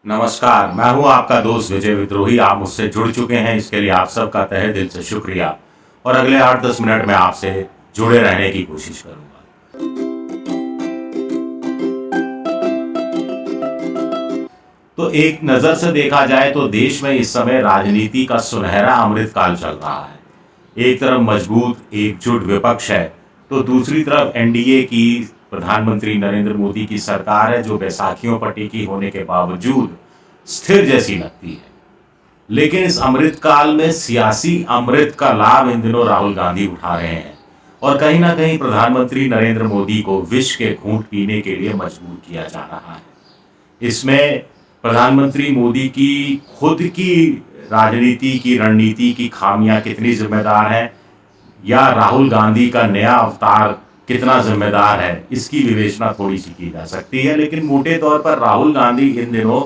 नमस्कार, मैं हूं आपका दोस्त विजय विद्रोही। आप मुझसे जुड़ चुके हैं, इसके लिए आप सबका तहे दिल से शुक्रिया। और अगले 8-10 मिनट में आपसे जुड़े रहने की कोशिश करूंगा। तो एक नज़र से देखा जाए तो देश में इस समय राजनीति का सुनहरा अमृतकाल चल रहा है। एक तरफ मजबूत एकजुट विपक्ष है, तो दूसरी तरफ एनडीए की प्रधानमंत्री नरेंद्र मोदी की सरकार है, जो बैसाखियों पर टिकी होने के बावजूद स्थिर जैसी लगती है। लेकिन इस अमृतकाल में सियासी अमृत का लाभ इन दिनों राहुल गांधी उठा रहे हैं और कहीं ना कहीं प्रधानमंत्री नरेंद्र मोदी को विष के घूंट पीने के लिए मजबूर किया जा रहा है। इसमें प्रधानमंत्री मोदी की खुद की राजनीति की रणनीति की खामियां कितनी जिम्मेदार हैं, या राहुल गांधी का नया अवतार कितना जिम्मेदार है, इसकी विवेचना थोड़ी सी की जा सकती है। लेकिन मोटे तौर पर राहुल गांधी इन दिनों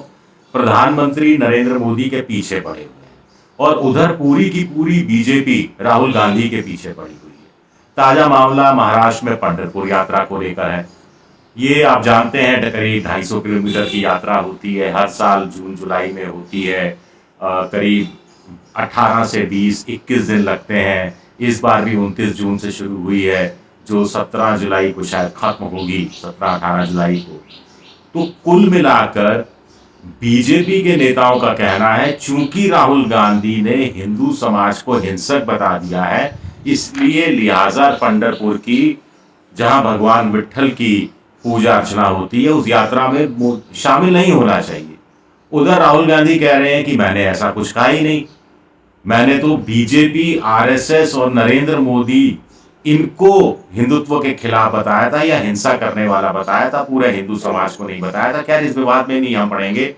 प्रधानमंत्री नरेंद्र मोदी के पीछे पड़े हुए हैं और उधर पूरी की पूरी बीजेपी राहुल गांधी के पीछे पड़ी हुई है। ताजा मामला महाराष्ट्र में पंढरपुर यात्रा को लेकर है। ये आप जानते हैं करीब 250 किलोमीटर की यात्रा होती है, हर साल जून जुलाई में होती है। करीब 18 से 20-21 दिन लगते हैं। इस बार भी 29 जून से शुरू हुई है, जो 17 जुलाई को शायद खत्म होगी, 17-18 जुलाई को। तो कुल मिलाकर बीजेपी के नेताओं का कहना है, चूंकि राहुल गांधी ने हिंदू समाज को हिंसक बता दिया है, इसलिए लिहाजा पंढरपुर की, जहां भगवान विट्ठल की पूजा अर्चना होती है, उस यात्रा में शामिल नहीं होना चाहिए। उधर राहुल गांधी कह रहे हैं कि मैंने ऐसा कुछ कहा ही नहीं, मैंने तो बीजेपी, आरएसएस और नरेंद्र मोदी इनको हिंदुत्व के खिलाफ बताया था या हिंसा करने वाला बताया था, पूरे हिंदू समाज को नहीं बताया था। खैर, इस विवाद में नहीं हम पड़ेंगे।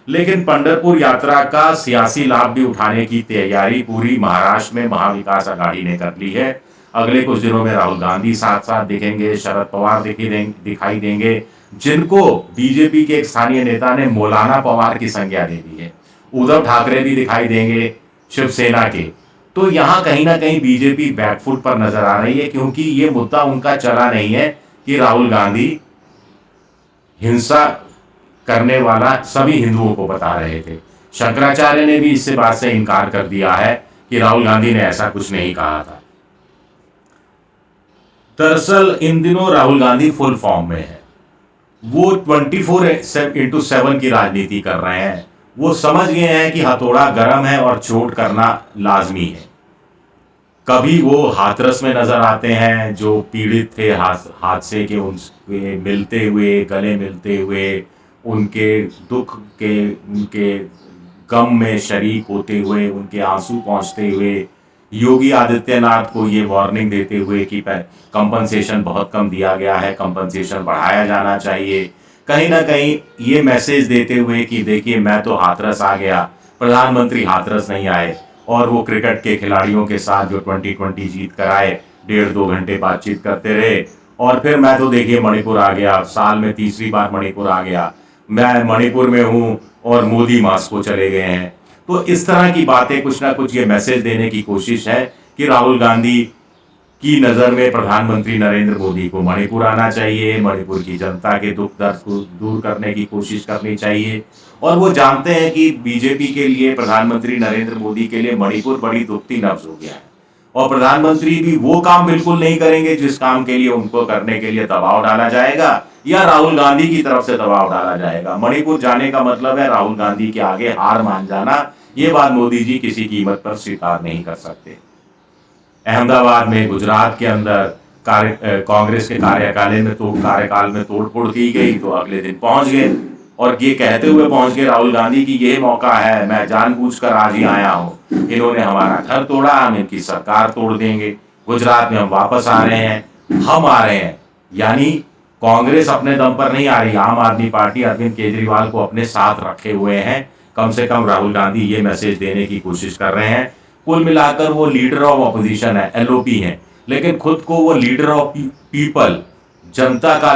लेकिन पंढरपुर यात्रा का सियासी लाभ भी उठाने की तैयारी पूरी महाराष्ट्र में महाविकास अघाड़ी ने कर ली है। अगले कुछ दिनों में राहुल गांधी साथ साथ दिखेंगे, शरद पवार दिखाई देंगे, जिनको बीजेपी के एक स्थानीय नेता ने मौलाना पवार की संज्ञा दे दी है। उद्धव ठाकरे भी दिखाई देंगे शिवसेना के। तो यहाँ कहीं ना कहीं बीजेपी बैकफुट पर नजर आ रही है, क्योंकि ये मुद्दा उनका चला नहीं है कि राहुल गांधी हिंसा करने वाला सभी हिंदुओं को बता रहे थे। शंकराचार्य ने भी इससे बात से इनकार कर दिया है कि राहुल गांधी ने ऐसा कुछ नहीं कहा था। दरअसल इन दिनों राहुल गांधी फुल फॉर्म में है। वो 24/7 की राजनीति कर रहे हैं। वो समझ गए हैं कि हथौड़ा गर्म है और चोट करना लाजमी है। कभी वो हाथरस में नजर आते हैं, जो पीड़ित थे हादसे के, उनसे मिलते हुए, गले मिलते हुए, उनके दुख के, उनके गम में शरीक होते हुए, उनके आंसू पहुंचते हुए, योगी आदित्यनाथ को ये वार्निंग देते हुए कि कंपनसेशन बहुत कम दिया गया है, कंपनसेशन बढ़ाया जाना चाहिए। कहीं ना कहीं ये मैसेज देते हुए कि देखिए मैं तो हाथरस आ गया, प्रधानमंत्री हाथरस नहीं आए। और वो क्रिकेट के खिलाड़ियों के साथ जो 2020 जीत कर आए, 1.5-2 घंटे बातचीत करते रहे, और फिर मैं तो देखिए मणिपुर आ गया, साल में तीसरी बार मणिपुर आ गया, मैं मणिपुर में हूँ और मोदी मास्को चले गए हैं। तो इस तरह की बातें कुछ ना कुछ ये मैसेज देने की कोशिश है कि राहुल गांधी की नज़र में प्रधानमंत्री नरेंद्र मोदी को मणिपुर आना चाहिए, मणिपुर की जनता के दुख दर्द को दूर करने की कोशिश करनी चाहिए। और वो जानते हैं कि बीजेपी के लिए, प्रधानमंत्री नरेंद्र मोदी के लिए मणिपुर बड़ी दुखती नब्ज हो गया है, और प्रधानमंत्री भी वो काम बिल्कुल नहीं करेंगे जिस काम के लिए उनको करने के लिए दबाव डाला जाएगा या राहुल गांधी की तरफ से दबाव डाला जाएगा। मणिपुर जाने का मतलब है राहुल गांधी के आगे हार मान जाना। ये बात मोदी जी किसी कीमत पर स्वीकार नहीं कर सकते। अहमदाबाद में, गुजरात के अंदर कांग्रेस के कार्यकाल में तोड़फोड़ की गई, तो अगले दिन पहुंच गए और ये कहते हुए पहुंच गए राहुल गांधी की ये मौका है, मैं जानबूझकर आज ही आया हूं, इन्होंने हमारा घर तोड़ा, हम इनकी सरकार तोड़ देंगे, गुजरात में हम वापस आ रहे हैं, हम आ रहे हैं। यानी कांग्रेस अपने दम पर नहीं आ रही, आम आदमी पार्टी अरविंद केजरीवाल को अपने साथ रखे हुए हैं। कम से कम राहुल गांधी ये मैसेज देने की कोशिश कर रहे हैं। कुल मिलाकर वो लीडर ऑफ ऑपोजिशन है, एलओपी है, लेकिन खुद को वो लीडर ऑफ पीपल, जनता का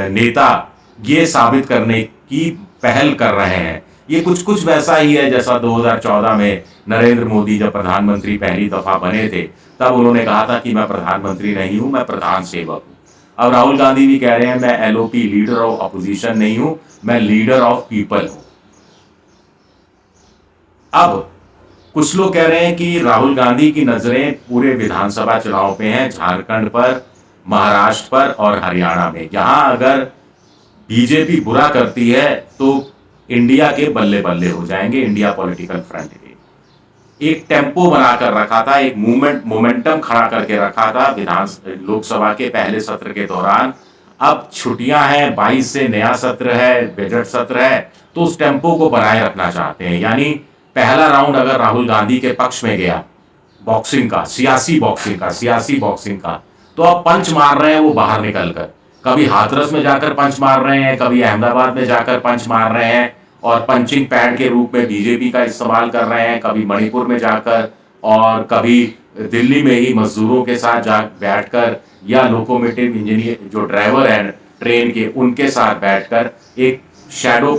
नेता, ये साबित करने की पहल कर रहे हैं। ये कुछ कुछ वैसा ही है जैसा 2014 में नरेंद्र मोदी जब प्रधानमंत्री पहली दफा बने थे, तब उन्होंने कहा था कि मैं प्रधानमंत्री नहीं हूं, मैं प्रधान सेवक हूं। अब राहुल गांधी भी कह रहे हैं मैं एलओपी लीडर ऑफ अपोजिशन नहीं हूं, मैं लीडर ऑफ पीपल हूं। अब कुछ लोग कह रहे हैं कि राहुल गांधी की नजरें पूरे विधानसभा चुनाव पे हैं, झारखंड पर, महाराष्ट्र पर और हरियाणा में। यहां अगर बीजेपी बुरा करती है तो इंडिया के बल्ले बल्ले हो जाएंगे, इंडिया पॉलिटिकल फ्रंट के। एक टेम्पो बनाकर रखा था, एक मोमेंटम खड़ा करके रखा था लोकसभा के पहले सत्र के दौरान। अब छुट्टियां हैं, 22 से नया सत्र है, बजट सत्र है, तो उस टेम्पो को बनाए रखना चाहते हैं। यानी पहला राउंड अगर राहुल गांधी के पक्ष में गया बॉक्सिंग का, सियासी बॉक्सिंग का, तो अब पंच मार रहे हैं वो बाहर निकलकर। कभी हाथरस में जाकर पंच मार रहे हैं, कभी अहमदाबाद में जाकर पंच मार रहे हैं और पंचिंग पैड के रूप में बीजेपी का इस्तेमाल कर रहे हैं, कभी मणिपुर में जाकर और कभी दिल्ली में ही मजदूरों के साथ बैठकर या लोकोमोटिव इंजीनियर जो ड्राइवर हैं ट्रेन के, उनके साथ बैठकर एक शैडो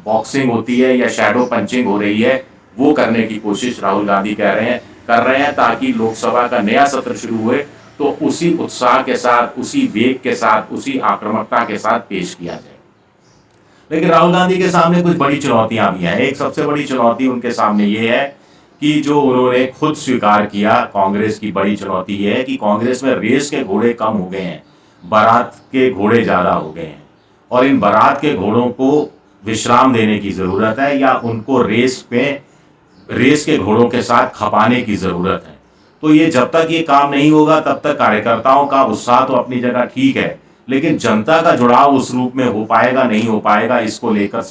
बॉक्सिंग होती है या शैडो पंचिंग हो रही है, वो करने की कोशिश राहुल गांधी कर रहे हैं ताकि लोकसभा का नया सत्र शुरू हुए तो उसी उत्साह के साथ, उसी वेग के साथ, उसी आक्रामकता के साथ पेश किया जाए। लेकिन राहुल गांधी के सामने कुछ बड़ी चुनौतियां भी हैं। एक सबसे बड़ी चुनौती उनके सामने ये है कि जो उन्होंने खुद स्वीकार किया, कांग्रेस की बड़ी चुनौती ये है कि कांग्रेस में रेस के घोड़े कम हो गए हैं, बारात के घोड़े ज्यादा हो गए हैं और इन बारात के घोड़ों को विश्राम देने की जरूरत है या उनको रेस के घोड़ों के साथ खपाने की जरूरत है। तो ये जब तक ये काम नहीं होगा तब तक कार्यकर्ताओं का उत्साह तो अपनी जगह ठीक है, लेकिन जनता का जुड़ाव उस रूप में हो पाएगा नहीं हो पाएगा, इसको लेकर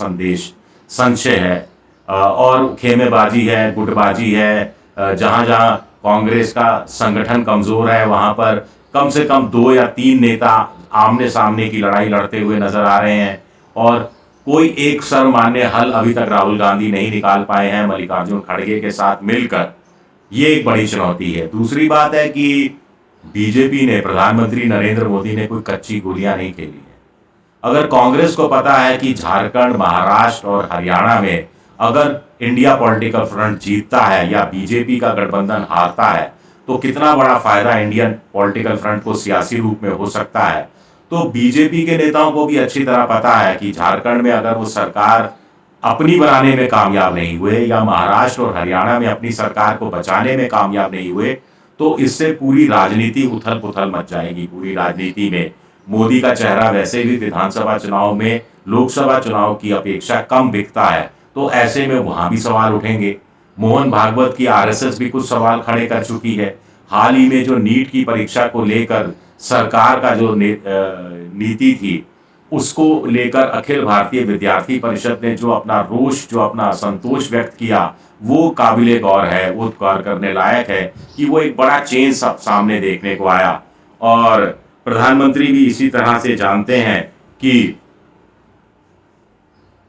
संशय है और खेमेबाजी है, गुटबाजी है। जहां जहां कांग्रेस का संगठन कमजोर है वहां पर कम से कम 2 या 3 नेता आमने सामने की लड़ाई लड़ते हुए नजर आ रहे हैं और कोई एक सर्वमान्य हल अभी तक राहुल गांधी नहीं निकाल पाए हैं मल्लिकार्जुन खड़गे के साथ मिलकर। ये एक बड़ी चुनौती है। दूसरी बात है कि बीजेपी ने, प्रधानमंत्री नरेंद्र मोदी ने कोई कच्ची गोलियां नहीं खेली है। अगर कांग्रेस को पता है कि झारखंड, महाराष्ट्र और हरियाणा में अगर इंडिया पॉलिटिकल फ्रंट जीतता है या बीजेपी का गठबंधन हारता है तो कितना बड़ा फायदा इंडियन पॉलिटिकल फ्रंट को सियासी रूप में हो सकता है, तो बीजेपी के नेताओं को भी अच्छी तरह पता है कि झारखंड में अगर वो सरकार अपनी बनाने में कामयाब नहीं हुए या महाराष्ट्र और हरियाणा में अपनी सरकार को बचाने में कामयाब नहीं हुए तो इससे पूरी राजनीति उथल पुथल मच जाएगी। पूरी राजनीति में मोदी का चेहरा वैसे भी विधानसभा चुनाव में लोकसभा चुनाव की अपेक्षा कम दिखता है, तो ऐसे में वहां भी सवाल उठेंगे। मोहन भागवत की आरएसएस भी कुछ सवाल खड़े कर चुकी है। हाल ही में जो नीट की परीक्षा को लेकर सरकार का जो नीति थी उसको लेकर अखिल भारतीय विद्यार्थी परिषद ने जो अपना रोष, जो अपना असंतोष व्यक्त किया, वो काबिले गौर है, वो गौर करने लायक है कि वो एक बड़ा चेंज सामने देखने को आया। और प्रधानमंत्री भी इसी तरह से जानते हैं कि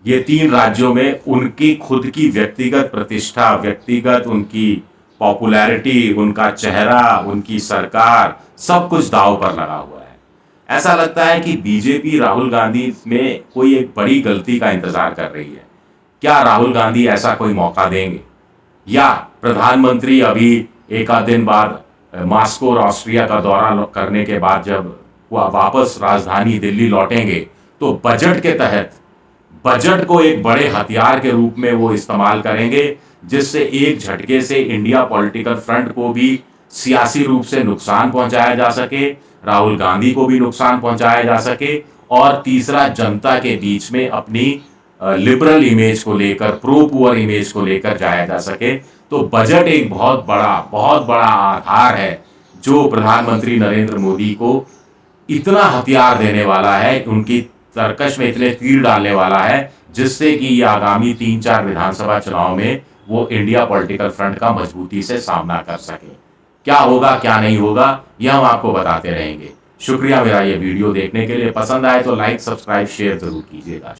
ये 3 राज्यों में उनकी खुद की व्यक्तिगत प्रतिष्ठा, व्यक्तिगत उनकी पॉपुलैरिटी, उनका चेहरा, उनकी सरकार, सब कुछ दांव पर लगा हुआ है। ऐसा लगता है कि बीजेपी राहुल गांधी में कोई एक बड़ी गलती का इंतजार कर रही है। क्या राहुल गांधी ऐसा कोई मौका देंगे या प्रधानमंत्री अभी एक आध दिन बाद मॉस्को और ऑस्ट्रिया का दौरा करने के बाद जब वह वापस राजधानी दिल्ली लौटेंगे तो बजट के तहत बजट को एक बड़े हथियार के रूप में वो इस्तेमाल करेंगे, जिससे एक झटके से इंडिया पॉलिटिकल फ्रंट को भी सियासी रूप से नुकसान पहुंचाया जा सके, राहुल गांधी को भी नुकसान पहुंचाया जा सके और तीसरा जनता के बीच में अपनी लिबरल इमेज को लेकर, प्रो पुअर इमेज को लेकर जाया जा सके। तो बजट एक बहुत बड़ा आधार है जो प्रधानमंत्री नरेंद्र मोदी को इतना हथियार देने वाला है, उनकी तर्कश में इतने तीर डालने वाला है, जिससे कि ये आगामी 3-4 विधानसभा चुनाव में वो इंडिया पॉलिटिकल फ्रंट का मजबूती से सामना कर सके। क्या होगा क्या नहीं होगा यह हम आपको बताते रहेंगे। शुक्रिया मेरा ये वीडियो देखने के लिए। पसंद आए तो लाइक, सब्सक्राइब, शेयर जरूर कीजिएगा।